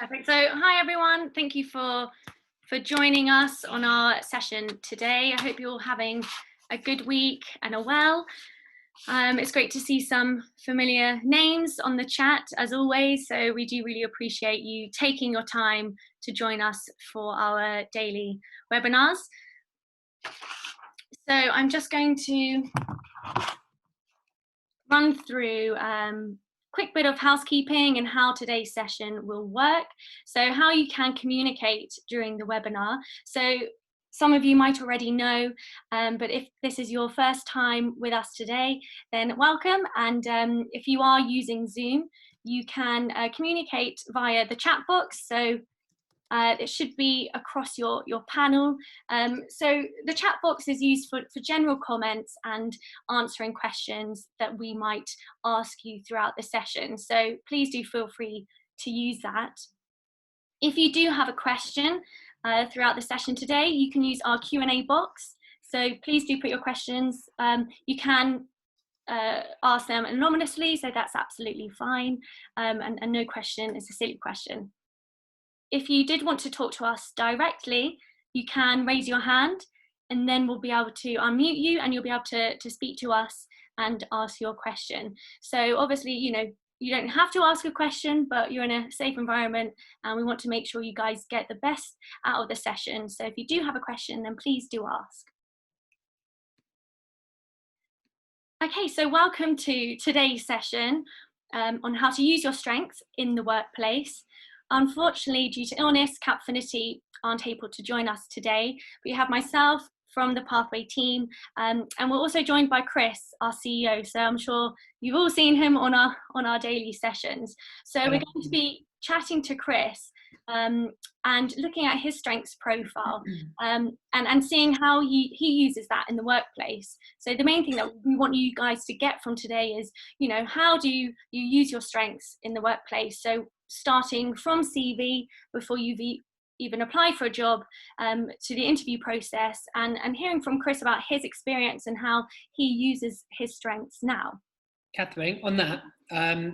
Perfect. So hi everyone, thank you for joining us on our session today. I hope you're all having a good week and are well. It's great to see some familiar names on the chat as always, so we do really appreciate you taking your time to join us for our daily webinars. So I'm just going to run through quick bit of housekeeping and how today's session will work. So how you can communicate during the webinar. So some of you might already know, but if this is your first time with us today, then welcome. And if you are using Zoom, you can communicate via the chat box. So it should be across your panel. So the chat box is used for general comments and answering questions that we might ask you throughout the session. So please do feel free to use that. If you do have a question throughout the session today, you can use our Q&A box. So please do put your questions. You can ask them anonymously, so that's absolutely fine. And no question is a silly question. If you did want to talk to us directly, you can raise your hand and then we'll be able to unmute you and you'll be able to speak to us and ask your question. So obviously, you know, you don't have to ask a question, but you're in a safe environment and we want to make sure you guys get the best out of the session. So if you do have a question, then please do ask. Okay, so welcome to today's session on how to use your strengths in the workplace. Unfortunately, due to illness, Capfinity aren't able to join us today. We have myself from the Pathway team, and we're also joined by Chris, our CEO. So I'm sure you've all seen him on our daily sessions. So we're going to be chatting to Chris and looking at his strengths profile and seeing how he uses that in the workplace. So the main thing that we want you guys to get from today is, you know, how do you use your strengths in the workplace? So starting from CV before you've even applied for a job to the interview process and hearing from Chris about his experience and how he uses his strengths now. Catherine, on that,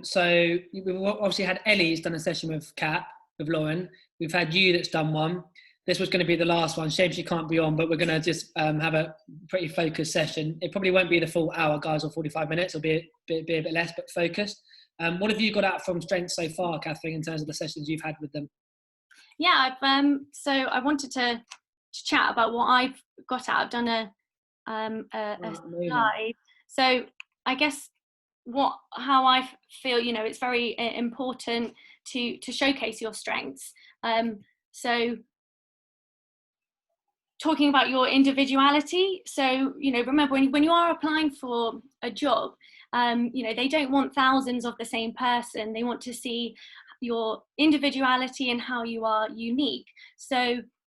so we've obviously had Ellie's done a session with Kat, with Lauren. We've had you that's done one. This was going to be the last one. Shame she can't be on, but we're going to just have a pretty focused session. It probably won't be the full hour, guys, or 45 minutes. It'll be a bit less, but focused. What have you got out from strengths so far, Catherine, in terms of the sessions you've had with them? Yeah, so I wanted to chat about what I've got out. I've done a slide. So I guess how I feel, you know, it's very important to showcase your strengths. So talking about your individuality. So, you know, remember when you are applying for a job, you know, they don't want thousands of the same person. They want to see your individuality and how you are unique. So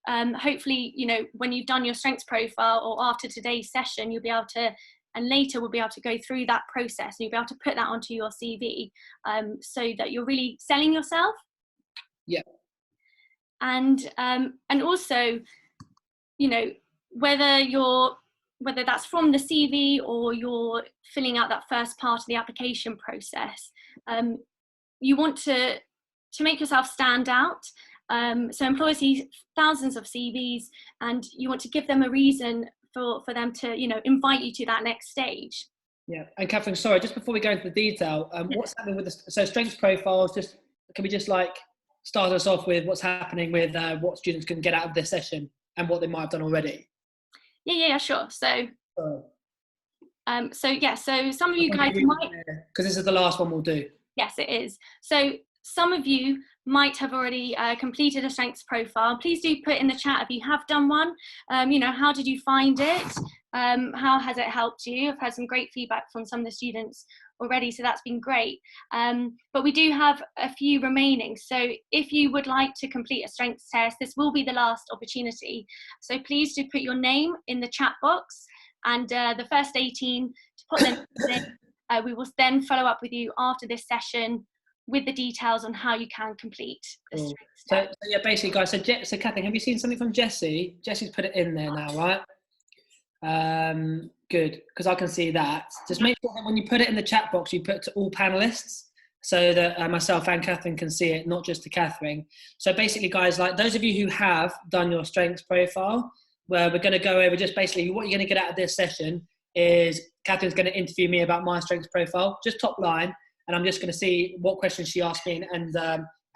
hopefully, you know, when you've done your strengths profile or after today's session, you'll be able to, and later we'll be able to go through that process and you'll be able to put that onto your CV so that you're really selling yourself. Yeah. And also, you know, whether that's from the CV or you're filling out that first part of the application process, you want to make yourself stand out. So employers see thousands of CVs and you want to give them a reason for them to, you know, invite you to that next stage. Yeah, and Catherine, sorry, just before we go into the detail, what's happening with so strengths profiles, just can we just like start us off with what's happening with what students can get out of this session and what they might have done already? Yeah, sure. So so some of you guys might, because this is the last one we'll do. Yes, it is. So some of you might have already completed a strengths profile. Please do put in the chat if you have done one. You know, how did you find it? How has it helped you? I've had some great feedback from some of the students already, so that's been great. But we do have a few remaining. So if you would like to complete a strengths test, this will be the last opportunity. So please do put your name in the chat box and the first 18 to put them in. We will then follow up with you after this session with the details on how you can complete the strengths test. So yeah, basically, guys, so Catherine, have you seen something from Jessie? Jessie's put it in there now, right? Good, because I can see that. Just make sure that when you put it in the chat box, you put to all panelists, so that myself and Catherine can see it, not just to Catherine. So basically, guys, like those of you who have done your strengths profile, where we're going to go over just basically what you're going to get out of this session is Catherine's going to interview me about my strengths profile, just top line, and I'm just going to see what questions she asked me and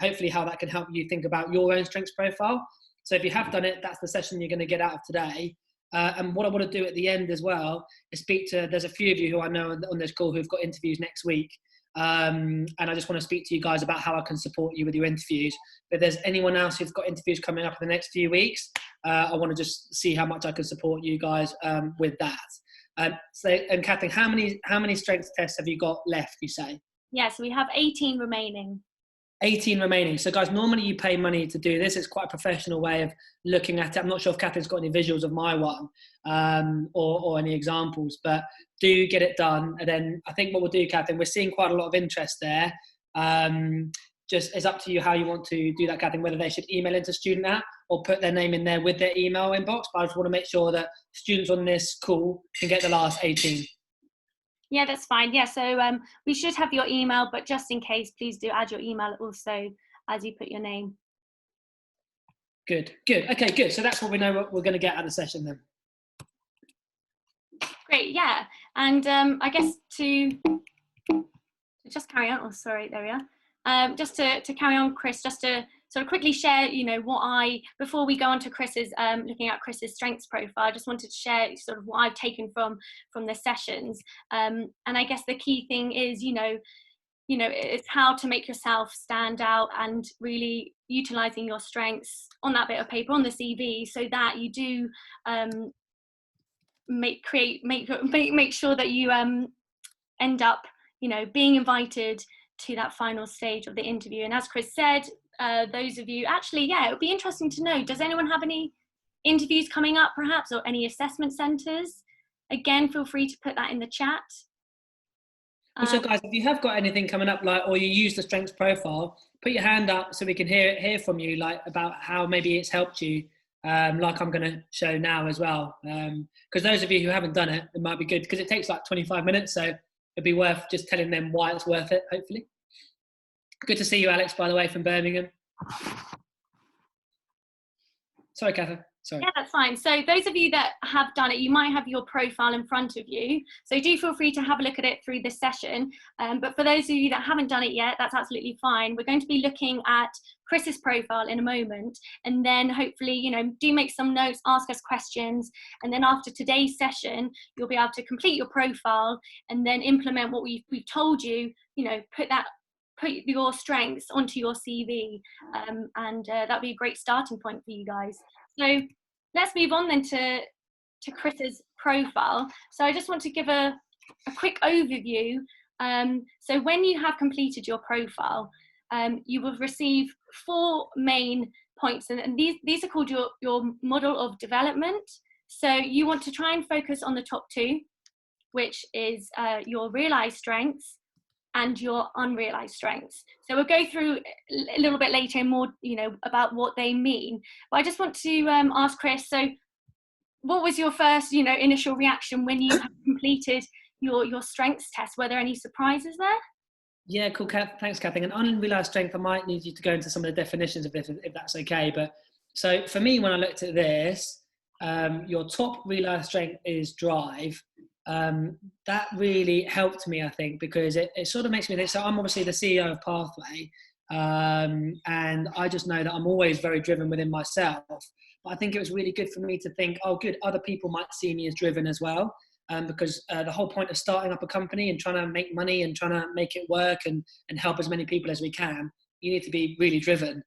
hopefully how that can help you think about your own strengths profile. So if you have done it, that's the session you're going to get out of today. And what I want to do at the end as well is speak to, there's a few of you who I know on this call who've got interviews next week. And I just want to speak to you guys about how I can support you with your interviews. But if there's anyone else who's got interviews coming up in the next few weeks, I want to just see how much I can support you guys with that. And Catherine, how many strengths tests have you got left, you say? Yes, we have 18 remaining. 18 remaining. So guys, normally you pay money to do this. It's quite a professional way of looking at it. I'm not sure if Catherine's got any visuals of my one or any examples, but do get it done. And then I think what we'll do, Catherine, we're seeing quite a lot of interest there. Just it's up to you how you want to do that, Catherine, whether they should email into Student App or put their name in there with their email inbox. But I just want to make sure that students on this call can get the last 18. Yeah, that's fine. Yeah, so we should have your email, but just in case, please do add your email also as you put your name. Good. Okay, good. So that's what we know what we're going to get out of the session then. Great, yeah. And I guess to just carry on, oh, sorry, there we are. Just to carry on, Chris, just to sort of quickly share, before we go on to Chris's, looking at Chris's strengths profile, I just wanted to share sort of what I've taken from the sessions. And I guess the key thing is, it's how to make yourself stand out and really utilising your strengths on that bit of paper, on the CV, so that you do make sure that you end up, being invited to that final stage of the interview. And as Chris said, those of you, actually, yeah, it would be interesting to know, does anyone have any interviews coming up perhaps, or any assessment centres? Again, feel free to put that in the chat. Also, guys, if you have got anything coming up, or you use the strengths profile, put your hand up so we can hear from you, about how maybe it's helped you, like I'm going to show now as well. Because those of you who haven't done it, it might be good because it takes 25 minutes, so it'd be worth just telling them why it's worth it, hopefully. Good to see you, Alex, by the way, from Birmingham. Sorry, Catherine. Sorry. Yeah, that's fine. So those of you that have done it, you might have your profile in front of you. So do feel free to have a look at it through this session. But for those of you that haven't done it yet, that's absolutely fine. We're going to be looking at Chris's profile in a moment. And then hopefully, do make some notes, ask us questions. And then after today's session, you'll be able to complete your profile and then implement what we've told you, put your strengths onto your CV, and that'll be a great starting point for you guys. So let's move on then to Chris's profile. So I just want to give a quick overview. So when you have completed your profile, you will receive 4 main points, and these are called your model of development. So you want to try and focus on the top 2, which is your realised strengths and your unrealised strengths. So we'll go through a little bit later more, about what they mean. But I just want to ask Chris, so what was your first, initial reaction when you have completed your strengths test? Were there any surprises there? Yeah, cool. Thanks, Catherine. An unrealised strength, I might need you to go into some of the definitions of this, if that's okay. But so for me, when I looked at this, your top realised strength is drive. That really helped me, I think, because it sort of makes me think. So I'm obviously the CEO of Pathway, and I just know that I'm always very driven within myself. But I think it was really good for me to think, oh, good, other people might see me as driven as well. Because the whole point of starting up a company and trying to make money and trying to make it work and help as many people as we can, you need to be really driven.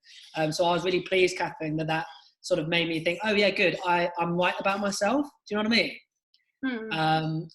So I was really pleased, Catherine, that sort of made me think, oh yeah, good, I'm right about myself. Do you know what I mean?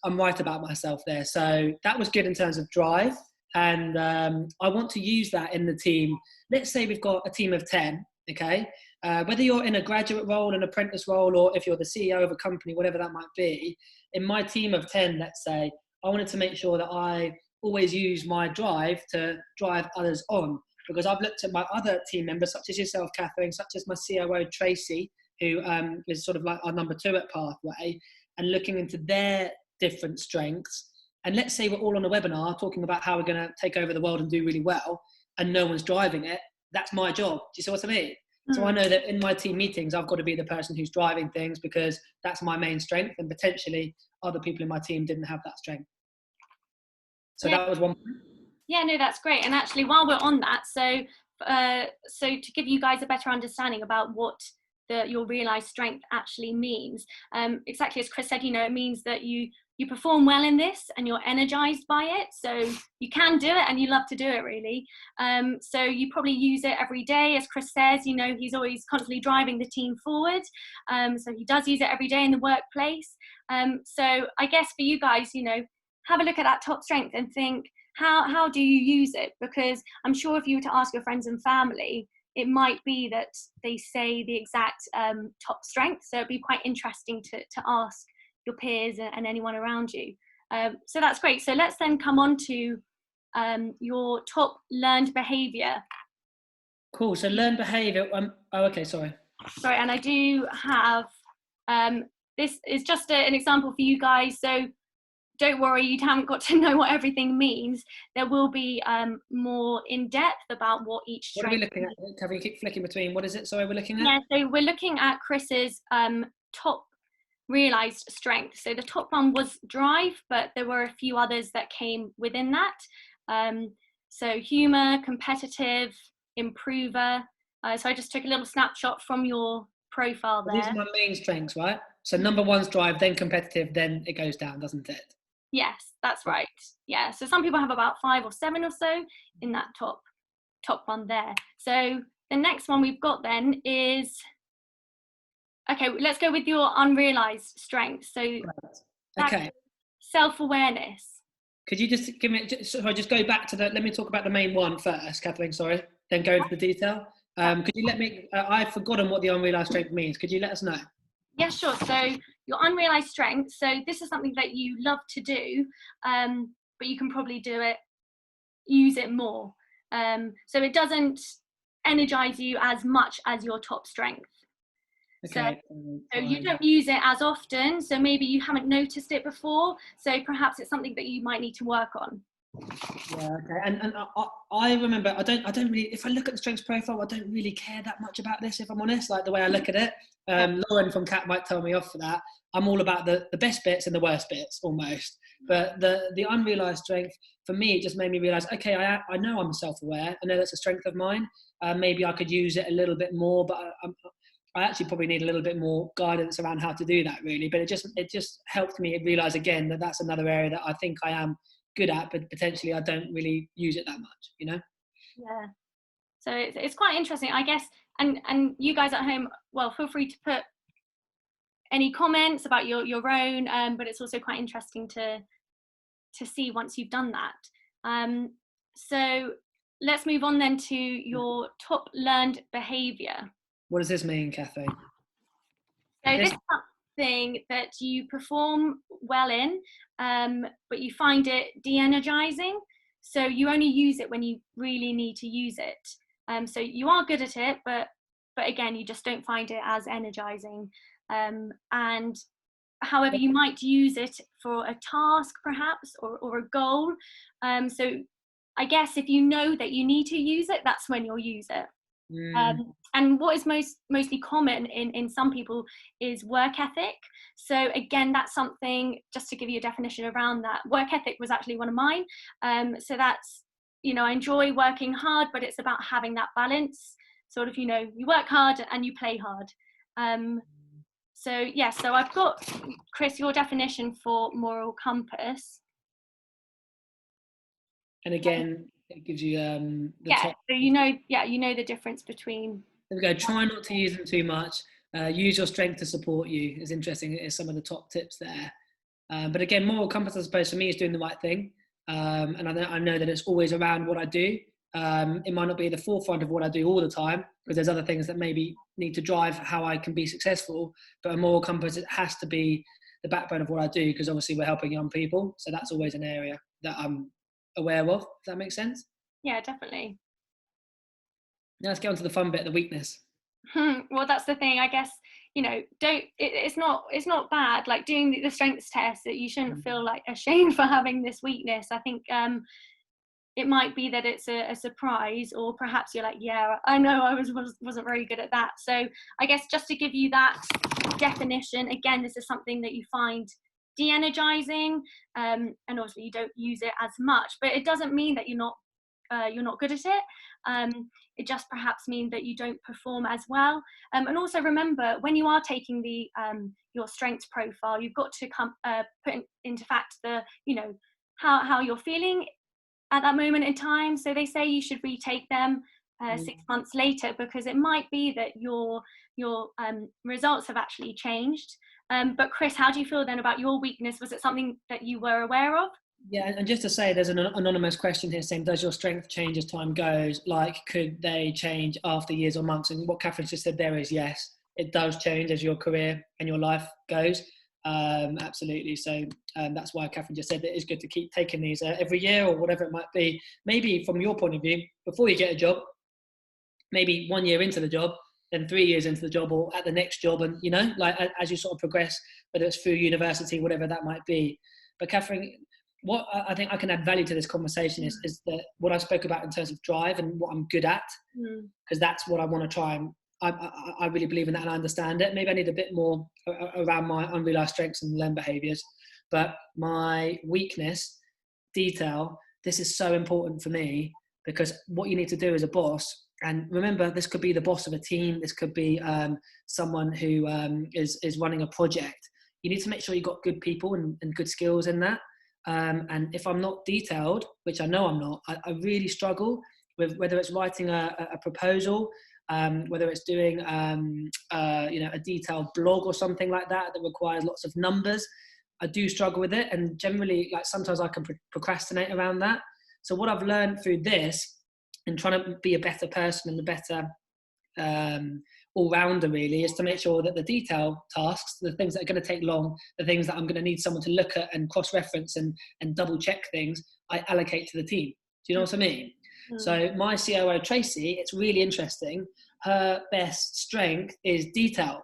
I'm right about myself there. So that was good in terms of drive. And I want to use that in the team. Let's say we've got a team of 10, okay? Whether you're in a graduate role, an apprentice role, or if you're the CEO of a company, whatever that might be, in my team of 10, let's say, I wanted to make sure that I always use my drive to drive others on. Because I've looked at my other team members, such as yourself, Catherine, such as my COO, Tracy, who is sort of like our number 2 at Pathway, and looking into their different strengths And let's say we're all on a webinar talking about how we're going to take over the world and do really well, and no one's driving it. That's my job. Do you see what I mean? So I know that in my team meetings, I've got to be the person who's driving things, because that's my main strength, and potentially other people in my team didn't have that strength. So that was one point. Yeah, no, that's great. And actually, while we're on that, so to give you guys a better understanding about what your realized strength actually means, exactly as Chris said, you know, it means that you perform well in this and you're energized by it, so you can do it and you love to do it, really. So you probably use it every day, as Chris says, you know, he's always constantly driving the team forward, so he does use it every day in the workplace. So I guess for you guys, you know, have a look at that top strength and think, how do you use it? Because I'm sure if you were to ask your friends and family, it might be that they say the exact top strength, so it'd be quite interesting to ask your peers and anyone around you. So that's great. So let's then come on to your top learned behavior. Cool. So learned behavior. Oh, okay. Sorry. And I do have, this is just an example for you guys. So don't worry, you haven't got to know what everything means. There will be more in depth about what each strength. What are we looking at? Can we keep flicking between? What is it? Sorry, we're looking at? Yeah, so we're looking at Chris's top realized strength. So the top one was drive, but there were a few others that came within that. So humor, competitive, improver. So I just took a little snapshot from your profile there. These are my main strengths, right? So number one's drive, then competitive, then it goes down, doesn't it? Yes, that's right. Yeah, so some people have about 5 or 7 or so in that top one there. So the next one we've got then is, okay, let's go with your unrealized strength. So okay, self-awareness. Could you just give me, just go back to let me talk about the main one first, Kathleen, sorry, then go into the detail. Could you let me, I've forgotten what the unrealized strength means. Could you let us know? Yeah, sure. So your unrealized strength, so this is something that you love to do, but you can probably use it more. So it doesn't energize you as much as your top strength. Okay. So you don't use it as often, so maybe you haven't noticed it before, so perhaps it's something that you might need to work on. Yeah, okay. And I remember, I don't really, if I look at the strengths profile, I don't really care that much about this, if I'm honest, like the way I look at it. Lauren from CAP might tell me off for that. I'm all about the best bits and the worst bits almost. But the unrealized strength, for me, it just made me realize, okay, I know I'm self-aware. I know that's a strength of mine. Maybe I could use it a little bit more, but I actually probably need a little bit more guidance around how to do that, really. But it just helped me realize again that that's another area that I think I am good at, but potentially I don't really use it that much, you know? Yeah. So it's quite interesting, I guess. And you guys at home, well, feel free to put any comments about your own, but it's also quite interesting to see once you've done that. So let's move on then to your top learned behavior. What does this mean, Kathleen? So this is something that you perform well in, but you find it de-energizing. So you only use it when you really need to use it. So you are good at it, but again, you just don't find it as energizing. And however, you might use it for a task perhaps, or a goal. So I guess if you know that you need to use it, that's when you'll use it. And what is mostly common in some people is work ethic. So again, that's something, just to give you a definition around that, work ethic was actually one of mine. So that's, you know, I enjoy working hard, but it's about having that balance, sort of, you know, you work hard and you play hard. So yeah, so I've got, Chris, your definition for moral compass. And again, it gives you top. So you know the difference between. There we go. Try not to use them too much. Use your strength to support you. Is interesting. Is some of the top tips there. But again, moral compass, I suppose, for me is doing the right thing. And I know that it's always around what I do. It might not be the forefront of what I do all the time, because there's other things that maybe need to drive how I can be successful. But a moral compass, it has to be the backbone of what I do, because obviously we're helping young people. So that's always an area that I'm aware of. Does that make sense? Yeah, definitely. Now let's get on to the fun bit, the weakness. Well, that's the thing, I guess. It's not bad, like doing the strengths test, that you shouldn't feel like ashamed for having this weakness. I think it might be that it's a surprise, or perhaps you're like, yeah, I know wasn't very good at that. So I guess just to give you that definition, again, this is something that you find de-energizing, and obviously you don't use it as much, but it doesn't mean that you're not good at it. It just perhaps means that you don't perform as well. And also remember, when you are taking the your strengths profile, you've got to put into fact the, how you're feeling at that moment in time. So they say you should retake them 6 months later, because it might be that your results have actually changed. But Chris, how do you feel then about your weakness? Was it something that you were aware of? Yeah, and just to say, there's an anonymous question here saying, does your strength change as time goes? Like, could they change after years or months? And what Catherine's just said there is, yes, it does change as your career and your life goes. Absolutely. So that's why Catherine just said that it's good to keep taking these every year or whatever it might be. Maybe from your point of view, before you get a job, maybe 1 year into the job, then 3 years into the job, or at the next job. And, like as you sort of progress, whether it's through university, whatever that might be. But Catherine, what I think I can add value to this conversation is that what I spoke about in terms of drive and what I'm good at, because that's what I want to try. And I really believe in that, and I understand it. Maybe I need a bit more around my unrealized strengths and learned behaviors, but my weakness, detail, this is so important for me, because what you need to do as a boss, and remember, this could be the boss of a team, this could be someone who is running a project. You need to make sure you've got good people and good skills in that. And if I'm not detailed, which I know I'm not, I really struggle with whether it's writing a proposal, whether it's doing a detailed blog or something like that requires lots of numbers. I do struggle with it, and generally, like, sometimes I can procrastinate around that. So what I've learned through this and trying to be a better person and a better all-rounder really, is to make sure that the detail tasks, the things that are going to take long, the things that I'm going to need someone to look at and cross-reference and double check things, I allocate to the team. Do you know what I mean? So my COO, Tracy, it's really interesting. Her best strength is detail,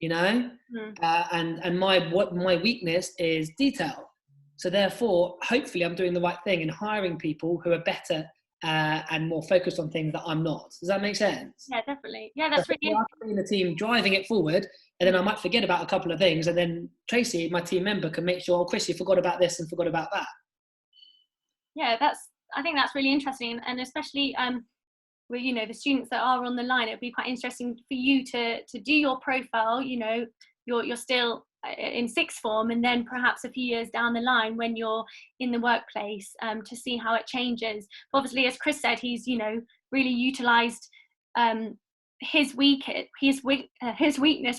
and my weakness is detail. So therefore, hopefully I'm doing the right thing in hiring people who are better and more focused on things that I'm not. Does that make sense? Yeah, definitely. Yeah, that's really interesting. In the team driving it forward, and then I might forget about a couple of things, and then Tracy, my team member, can make sure, oh, Chris, you forgot about this and forgot about that. Yeah, I think that's really interesting, and especially with the students that are on the line, it'd be quite interesting for you to do your profile. You're still in sixth form, and then perhaps a few years down the line when you're in the workplace, to see how it changes. But obviously, as Chris said, he's really utilized his weakness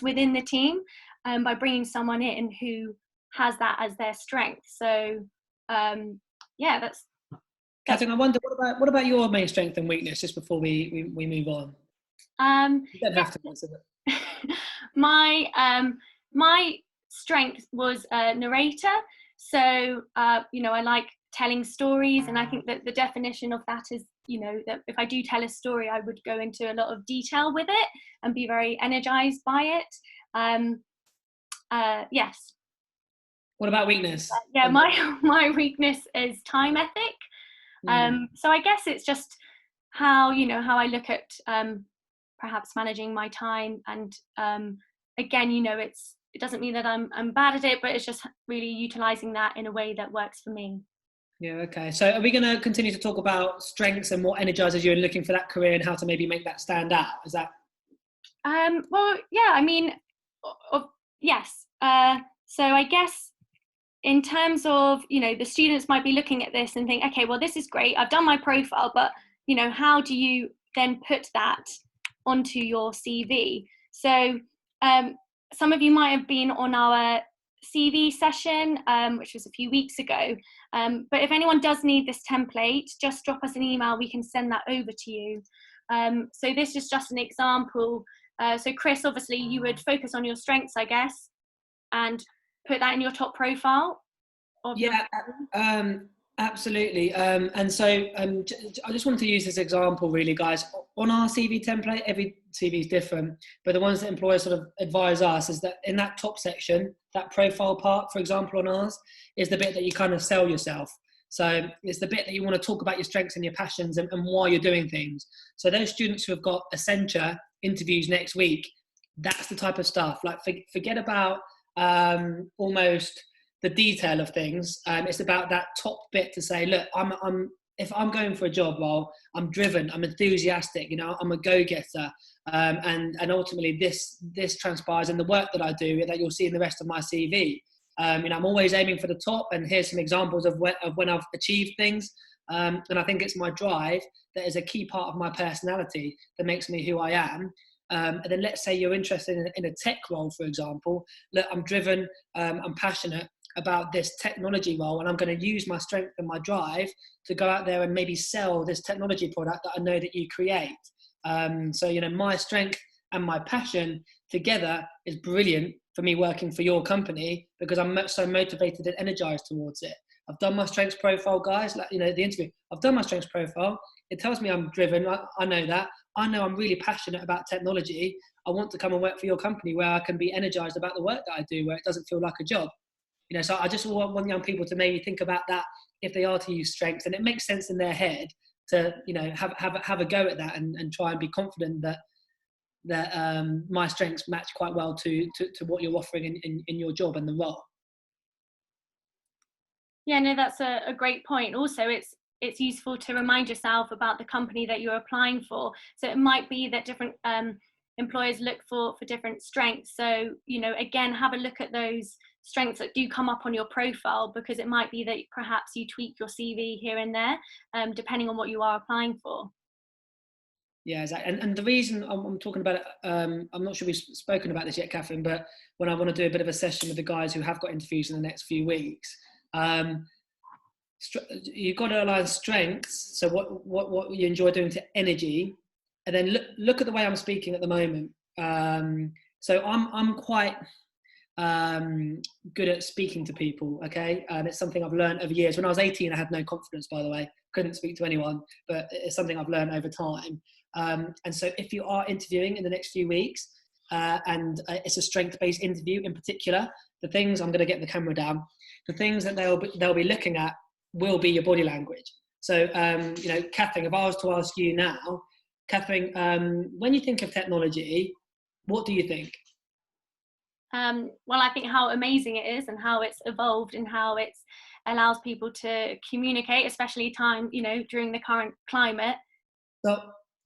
within the team by bringing someone in who has that as their strength. So yeah, that's Catherine, I wonder, what about your main strength and weakness, just before we move on? You don't have to answer that. My strength was a narrator. So I like telling stories, and I think that the definition of that is that if I do tell a story, I would go into a lot of detail with it and be very energized by it. Yes. What about weakness? Yeah, my weakness is time ethic. So I guess it's just how I look at perhaps managing my time, and again, it doesn't mean that I'm bad at it, but it's just really utilizing that in a way that works for me. Yeah, okay. So are we going to continue to talk about strengths and what energizes you and looking for that career and how to maybe make that stand out? Is that? Well, yeah, I mean, yes. So I guess in terms of, the students might be looking at this and think, okay, well, this is great. I've done my profile, but, how do you then put that onto your CV? So some of you might have been on our CV session, which was a few weeks ago. But if anyone does need this template, just drop us an email. We can send that over to you. So this is just an example. So Chris, obviously you would focus on your strengths, I guess, and put that in your top profile. Yeah. Absolutely. And so I just wanted to use this example really, guys. On our CV template, every CV is different, but the ones that employers sort of advise us is that in that top section, that profile part, for example, on ours, is the bit that you kind of sell yourself. So it's the bit that you want to talk about your strengths and your passions and why you're doing things. So those students who have got Accenture interviews next week, that's the type of stuff. Like forget about almost the detail of things. It's about that top bit to say, look, if I'm going for a job role, I'm driven, I'm enthusiastic, I'm a go-getter, and ultimately this transpires in the work that I do that you'll see in the rest of my CV. I'm always aiming for the top, and here's some examples of when I've achieved things. And I think it's my drive that is a key part of my personality that makes me who I am. And then let's say you're interested in a tech role, for example. Look, I'm driven, I'm passionate about this technology role, and I'm going to use my strength and my drive to go out there and maybe sell this technology product that I know that you create. So my strength and my passion together is brilliant for me working for your company, because I'm so motivated and energized towards it. I've done my strengths profile, guys, the interview. I've done my strengths profile. It tells me I'm driven. I know that. I know I'm really passionate about technology. I want to come and work for your company where I can be energized about the work that I do, where it doesn't feel like a job. So I just want young people to maybe think about that if they are to use strengths, and it makes sense in their head to, have a go at that and try and be confident that my strengths match quite well to what you're offering in your job and the role. Yeah, no, that's a great point. Also, it's useful to remind yourself about the company that you're applying for. So it might be that different employers look for different strengths. So, again, have a look at those strengths that do come up on your profile, because it might be that perhaps you tweak your CV here and there, depending on what you are applying for. Yeah, exactly. And the reason I'm talking about it, I'm not sure we've spoken about this yet, Catherine, but when I want to do a bit of a session with the guys who have got interviews in the next few weeks, you've got to align strengths, so what you enjoy doing, to energy, and then look at the way I'm speaking at the moment. So I'm quite good at speaking to people, okay? It's something I've learned over years. When I was 18, I had no confidence, by the way. Couldn't speak to anyone, but it's something I've learned over time. And so if you are interviewing in the next few weeks, and it's a strength-based interview in particular, the things, I'm going to get the camera down, the things that they'll be looking at will be your body language. So, Catherine, if I was to ask you now, Catherine, when you think of technology, what do you think? Well, I think how amazing it is, and how it's evolved, and how it allows people to communicate, especially during the current climate. So,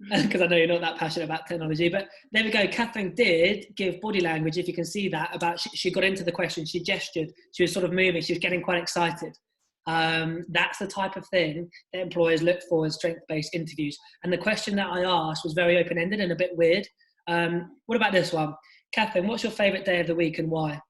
because I know you're not that passionate about technology, but there we go. Catherine did give body language, if you can see that, about she got into the question, she gestured, she was sort of moving, she was getting quite excited. That's the type of thing that employers look for in strength-based interviews. And the question that I asked was very open-ended and a bit weird. What about this one? Catherine, what's your favourite day of the week and why?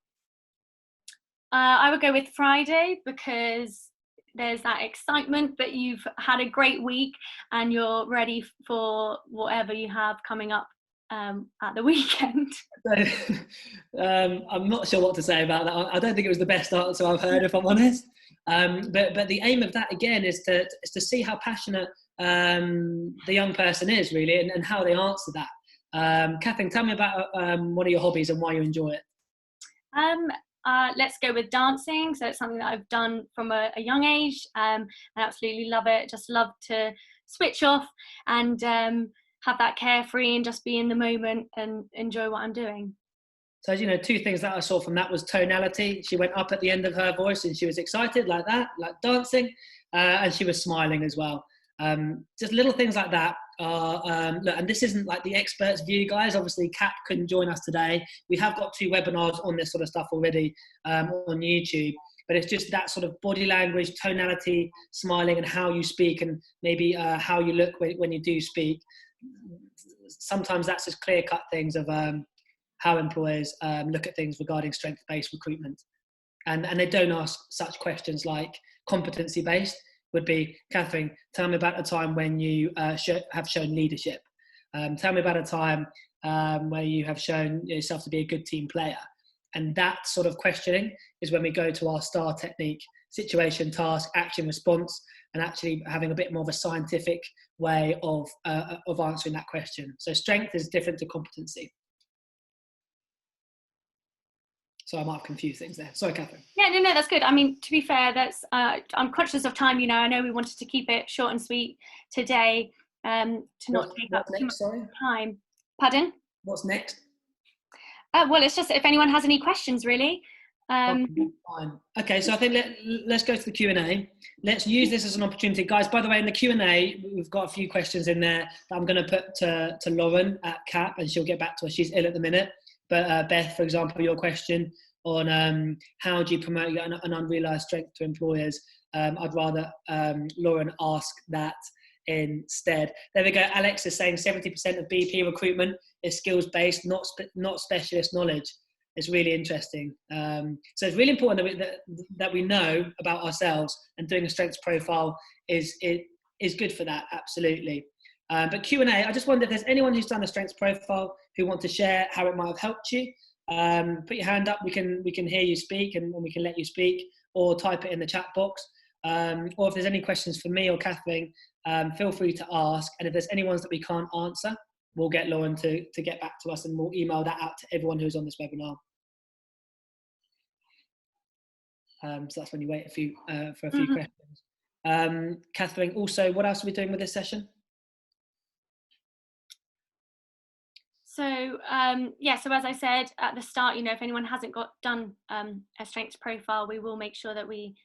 I would go with Friday, because there's that excitement that you've had a great week and you're ready for whatever you have coming up at the weekend. I'm not sure what to say about that. I don't think it was the best answer I've heard, if I'm honest. But the aim of that, again, is to see how passionate the young person is, really, and how they answer that. Catherine, tell me about one of your hobbies and why you enjoy it. Let's go with dancing. So it's something that I've done from a young age. I absolutely love it. Just love to switch off and have that carefree and just be in the moment and enjoy what I'm doing. So, two things that I saw from that was tonality. She went up at the end of her voice and she was excited like that, like dancing, and she was smiling as well. Just little things like that are, look, and this isn't like the expert's view, guys. Obviously, Kat couldn't join us today. We have got 2 webinars on this sort of stuff already on YouTube, but it's just that sort of body language, tonality, smiling, and how you speak, and maybe how you look when you do speak. Sometimes that's just clear-cut things of how employers look at things regarding strength-based recruitment. And they don't ask such questions like competency-based. Would be, Catherine, tell me about a time when you have shown leadership. Tell me about a time where you have shown yourself to be a good team player. And that sort of questioning is when we go to our STAR technique, situation, task, action, response, and actually having a bit more of a scientific way of answering that question. So strength is different to competency. So I might have confused things there. Sorry, Catherine. Yeah, no, that's good. I mean, to be fair, that's I'm conscious of time. I know we wanted to keep it short and sweet today, to not take up too much time. Pardon? What's next? Well, it's just if anyone has any questions, really. Fine. Okay, so I think let's go to the Q&A. Let's use this as an opportunity. Guys, by the way, in the Q&A, we've got a few questions in there that I'm going to put to Lauren at CAP, and she'll get back to us. She's ill at the minute. But Beth, for example, your question on how do you promote an unrealised strength to employers, I'd rather Lauren ask that instead. There we go. Alex is saying 70% of BP recruitment is skills-based, not specialist knowledge. It's really interesting. So it's really important that we know about ourselves, and doing a strengths profile is good for that, absolutely. But Q&A, I just wonder if there's anyone who's done a strengths profile who want to share how it might have helped you. Put your hand up. We can hear you speak, and we can let you speak, or type it in the chat box. Or if there's any questions for me or Catherine, feel free to ask. And if there's any ones that we can't answer, we'll get Lauren to get back to us, and we'll email that out to everyone who's on this webinar. So that's when you wait for a few questions. Catherine, also, what else are we doing with this session? So so as I said at the start, if anyone hasn't done a strengths profile, we will make sure that we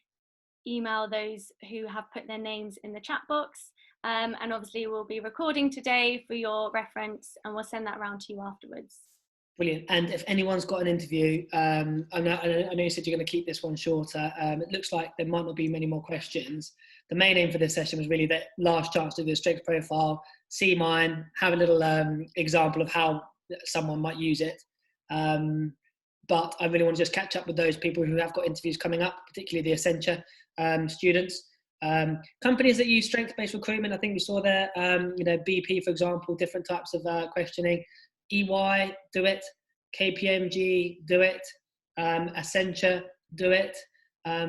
email those who have put their names in the chat box. And obviously we'll be recording today for your reference, and we'll send that around to you afterwards. Brilliant. And if anyone's got an interview, I know you said you're going to keep this one shorter. It looks like there might not be many more questions. The main aim for this session was really that last chance to do a strengths profile, see mine, have a little example of how someone might use it. But I really want to just catch up with those people who have got interviews coming up, particularly the Accenture students. Companies that use strengths-based recruitment, I think we saw there, BP, for example, different types of questioning. EY, do it. KPMG, do it. Accenture, do it.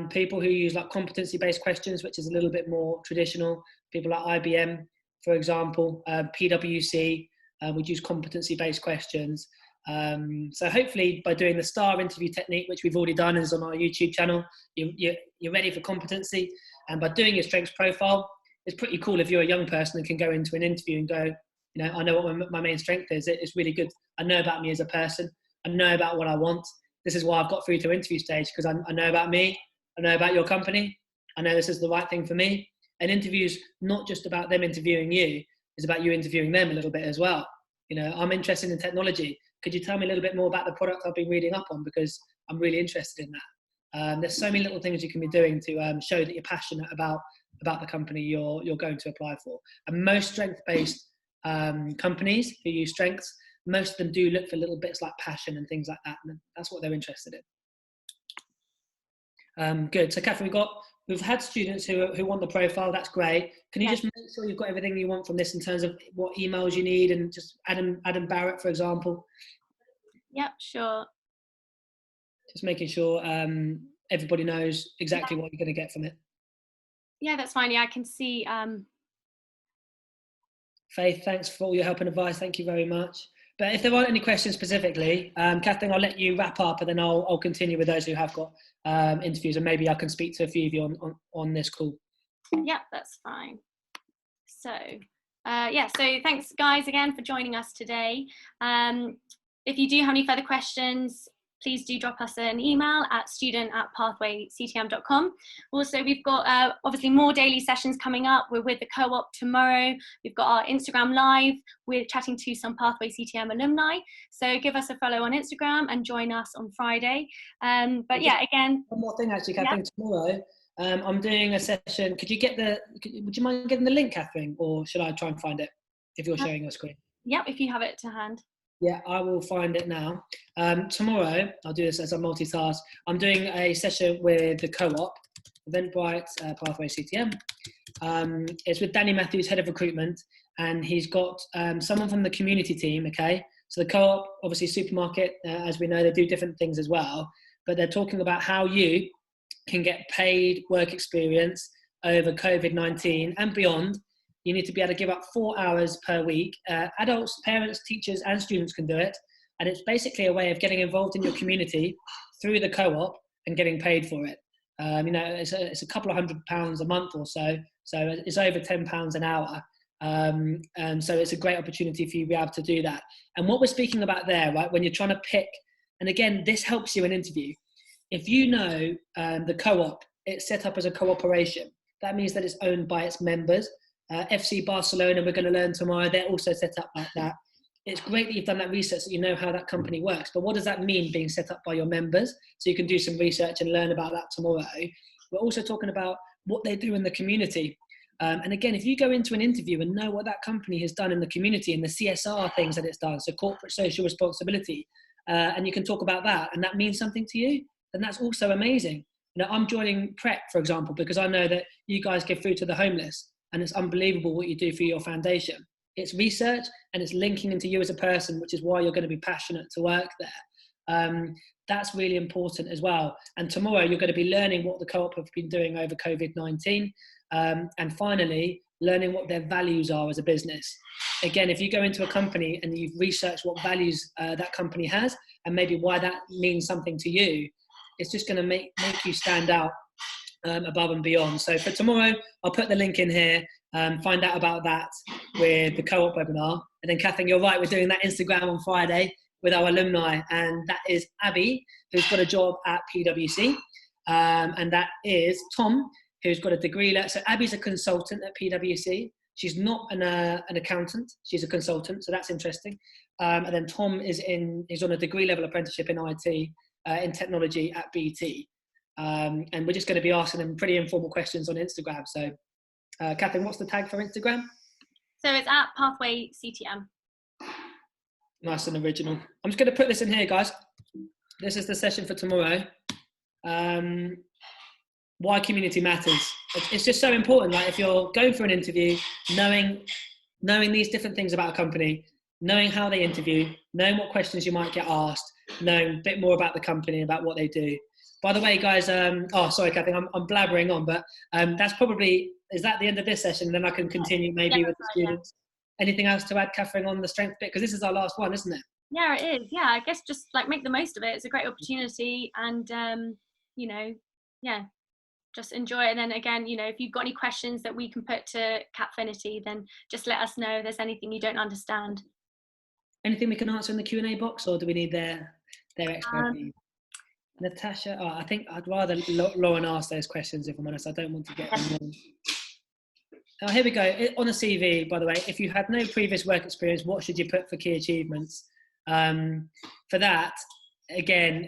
People who use like competency-based questions, which is a little bit more traditional. People like IBM, for example, PwC, would use competency-based questions. So hopefully by doing the STAR interview technique, which we've already done, is on our YouTube channel, you're ready for competency. And by doing your strengths profile, it's pretty cool if you're a young person and can go into an interview and go, I know what my main strength is. It's really good. I know about me as a person. I know about what I want. This is why I've got through to interview stage, because I know about me. I know about your company. I know this is the right thing for me. And interviews, not just about them interviewing you, it's about you interviewing them a little bit as well. I'm interested in technology. Could you tell me a little bit more about the product I've been reading up on, because I'm really interested in that. There's so many little things you can be doing to show that you're passionate about the company you're going to apply for. And most strength-based companies who use strengths, most of them do look for little bits like passion and things like that, and that's what they're interested in. Good. So Catherine, we've had students who want the profile. That's great. Can you just make sure you've got everything you want from this in terms of what emails you need, and just Adam Barrett, for example? Yep, sure. Just making sure everybody knows exactly what you're going to get from it. Yeah, that's fine. Yeah, I can see. Faith, thanks for all your help and advice. Thank you very much. But if there aren't any questions specifically, Catherine, I'll let you wrap up, and then I'll continue with those who have got interviews, and maybe I can speak to a few of you on this call. Yeah, that's fine. So, so thanks guys again for joining us today. If you do have any further questions, please do drop us an email at student@pathwayctm.com. Also, we've got obviously more daily sessions coming up. We're with the Co-op tomorrow. We've got our Instagram live. We're chatting to some Pathway CTM alumni. So give us a follow on Instagram and join us on Friday. But yeah, again. One more thing actually, Catherine, tomorrow I'm doing a session. Would you mind getting the link, Catherine, or should I try and find it if you're sharing your screen? Yep, if you have it to hand. Yeah, I will find it now. Tomorrow, I'll do this as a multitask. I'm doing a session with the Co-op, Eventbrite, Pathway CTM. It's with Danny Matthews, Head of Recruitment, and he's got someone from the community team, okay? So the Co-op, obviously supermarket, as we know, they do different things as well, but they're talking about how you can get paid work experience over COVID-19 and beyond, you need to be able to give up 4 hours per week. Adults, parents, teachers, and students can do it. And it's basically a way of getting involved in your community through the co-op and getting paid for it. It's a couple of £100 a month or so. So it's over £10 an hour. And so it's a great opportunity for you to be able to do that. And what we're speaking about there, right, when you're trying to pick, and again, this helps you in interview. If you know the co-op, it's set up as a cooperation. That means that it's owned by its members. FC Barcelona, we're going to learn tomorrow, they're also set up like that. It's great that you've done that research, that you know how that company works. But what does that mean, being set up by your members? So you can do some research and learn about that tomorrow. We're also talking about what they do in the community. And again, if you go into an interview and know what that company has done in the community and the CSR things that it's done, so corporate social responsibility, and you can talk about that, and that means something to you, then that's also amazing. I'm joining PrEP, for example, because I know that you guys give food to the homeless, and it's unbelievable what you do for your foundation. It's research and it's linking into you as a person, which is why you're going to be passionate to work there. That's really important as well. And tomorrow you're going to be learning what the co-op have been doing over COVID-19. And finally, learning what their values are as a business. Again, if you go into a company and you've researched what values that company has and maybe why that means something to you, it's just going to make you stand out above and beyond. So for tomorrow, I'll put the link in here. Find out about that with the co-op webinar. And then Catherine, you're right, we're doing that Instagram on Friday with our alumni. And that is Abby, who's got a job at PwC. And that is Tom, who's got a degree. So Abby's a consultant at PwC. She's not an accountant, she's a consultant, so that's interesting. And then Tom is on a degree level apprenticeship in IT, in technology at BT. And we're just going to be asking them pretty informal questions on Instagram. So Catherine, what's the tag for Instagram? So it's at Pathway CTM. Nice and original. I'm just going to put this in here, guys. This is the session for tomorrow. Why community matters. It's just so important. Like if you're going for an interview, knowing these different things about a company, knowing how they interview, knowing what questions you might get asked, knowing a bit more about the company, about what they do. By the way, guys, sorry, Catherine, I'm blabbering on, but that's probably, is that the end of this session? Then I can continue maybe with the students. Anything else to add, Catherine, on the strength bit? Because this is our last one, isn't it? Yeah, it is. Yeah, I guess just like make the most of it. It's a great opportunity, and just enjoy it. And then again, if you've got any questions that we can put to Capfinity, then just let us know if there's anything you don't understand. Anything we can answer in the Q&A box, or do we need their expertise? Natasha, I think I'd rather Lauren ask those questions, if I'm honest. I don't want to get them wrong. Oh, here we go. On a CV, by the way, if you had no previous work experience, what should you put for key achievements? For that, again,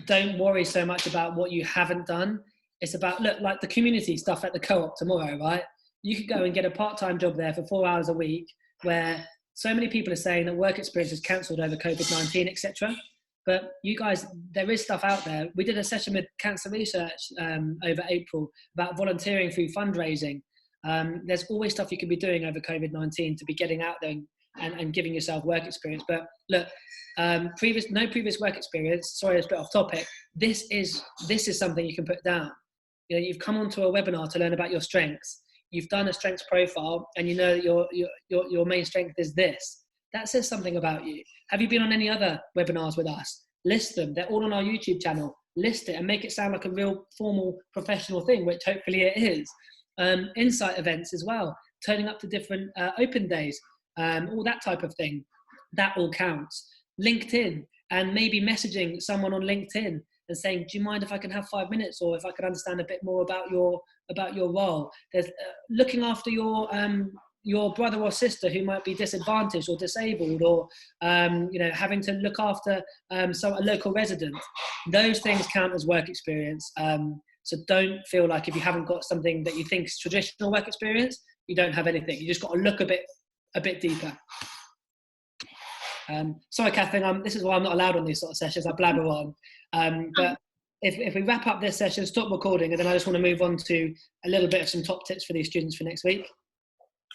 don't worry so much about what you haven't done. It's about, look, like the community stuff at the co-op tomorrow, right? You could go and get a part-time job there for 4 hours a week, where so many people are saying that work experience is cancelled over COVID-19, etc. But you guys, there is stuff out there. We did a session with Cancer Research over April about volunteering through fundraising. There's always stuff you can be doing over COVID-19 to be getting out there and giving yourself work experience. But look, no previous work experience. Sorry, it's a bit off topic. This is something you can put down. You've come onto a webinar to learn about your strengths. You've done a strengths profile, and you know that your main strength is this. That says something about you. Have you been on any other webinars with us? List them. They're all on our YouTube channel. List it and make it sound like a real formal professional thing, which hopefully it is. Insight events as well. Turning up to different open days. All that type of thing. That all counts. LinkedIn, and maybe messaging someone on LinkedIn and saying, do you mind if I can have 5 minutes, or if I can understand a bit more about your role? There's looking after your brother or sister who might be disadvantaged or disabled, or having to look after a local resident. Those things count as work experience. So don't feel like if you haven't got something that you think is traditional work experience, you don't have anything. You just got to look a bit deeper. Sorry, Catherine, this is why I'm not allowed on these sort of sessions. I blabber on. But if we wrap up this session, stop recording, and then I just want to move on to a little bit of some top tips for these students for next week.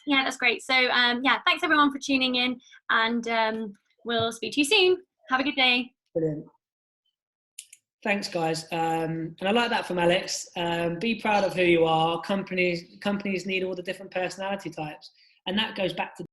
Yeah, that's great. So thanks everyone for tuning in, and we'll speak to you soon. Have a good day. Brilliant. Thanks, guys. And I like that from Alex. Be proud of who you are. Companies need all the different personality types. And that goes back to